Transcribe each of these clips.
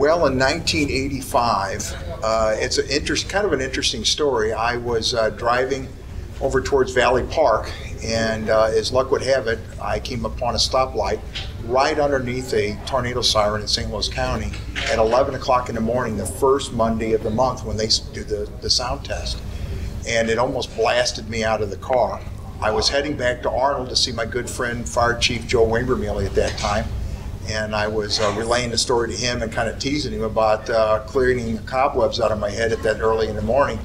Well, in 1985, it's kind of an interesting story. I was driving over towards Valley Park, and as luck would have it, I came upon a stoplight right underneath a tornado siren in St. Louis County at 11 o'clock in the morning, the first Monday of the month when they do the sound test. And it almost blasted me out of the car. I was heading back to Arnold to see my good friend, Fire Chief Joe Wimbermealy at that time. And I was relaying the story to him and kind of teasing him about clearing the cobwebs out of my head at that early in the morning.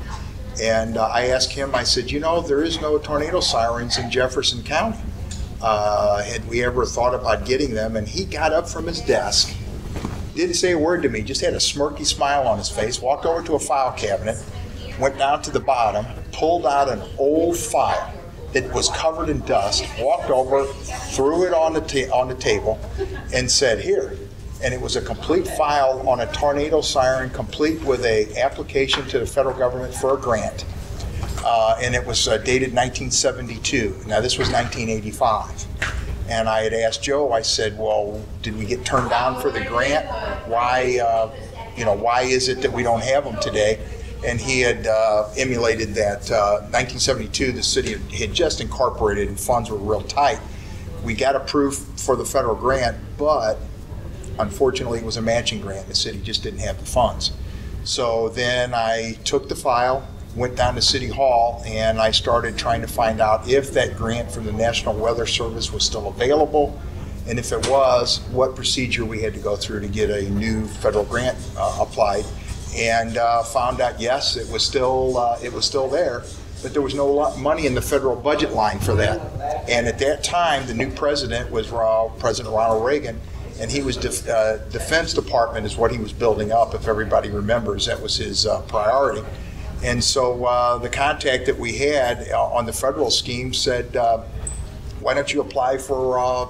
And I asked him, I said, there is no tornado sirens in Jefferson County. Had we ever thought about getting them? And he got up from his desk, didn't say a word to me, just had a smirky smile on his face, walked over to a file cabinet, went down to the bottom, pulled out an old file that was covered in dust, walked over, threw it on the table, and said, "Here." And it was a complete file on a tornado siren, complete with a application to the federal government for a grant. And it was dated 1972. Now this was 1985. And I had asked Joe, I said, well, did we get turned down for the grant? Why is it that we don't have them today? And he had emulated that 1972, the city had just incorporated and funds were real tight. We got approved for the federal grant, but unfortunately it was a matching grant. The city just didn't have the funds. So then I took the file, went down to City Hall, and I started trying to find out if that grant from the National Weather Service was still available, and if it was, what procedure we had to go through to get a new federal grant applied. And found out, yes, it was still there, but there was no money in the federal budget line for that. And at that time, the new president was President Ronald Reagan, and he was Defense Department is what he was building up. If everybody remembers, that was his priority. And so the contact that we had on the federal scheme said, "Why don't you apply for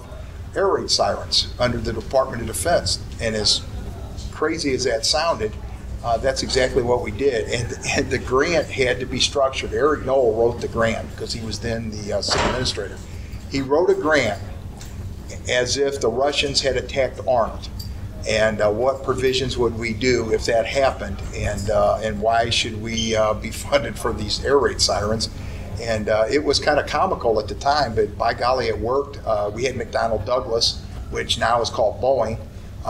air raid sirens under the Department of Defense?" And as crazy as that sounded, that's exactly what we did. And the grant had to be structured. Eric Knoll wrote the grant because he was then the city administrator. He wrote a grant as if the Russians had attacked Arnold. And what provisions would we do if that happened? And why should we be funded for these air raid sirens? And it was kind of comical at the time, but by golly, it worked. We had McDonnell Douglas, which now is called Boeing,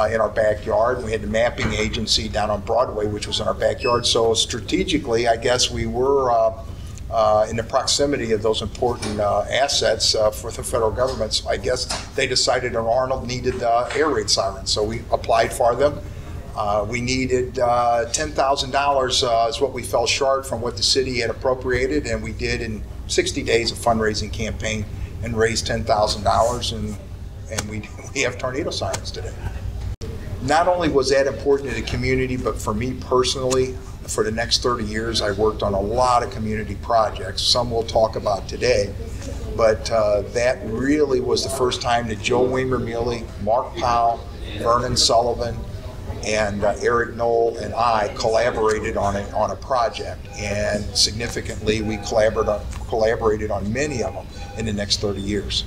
in our backyard. We had the mapping agency down on Broadway, which was in our backyard. So strategically, I guess we were in the proximity of those important assets for the federal government. So I guess they decided Arnold needed air raid sirens, so we applied for them. We needed $10,000 is what we fell short from what the city had appropriated, and we did in 60 days a fundraising campaign and raised $10,000, and we have tornado sirens today. Not only was that important to the community, but for me personally, for the next 30 years, I worked on a lot of community projects. Some we'll talk about today, but that really was the first time that Joe Wimbermealy, Mark Powell, Vernon Sullivan, and Eric Knoll and I collaborated on a project. And significantly, we collaborated on many of them in the next 30 years.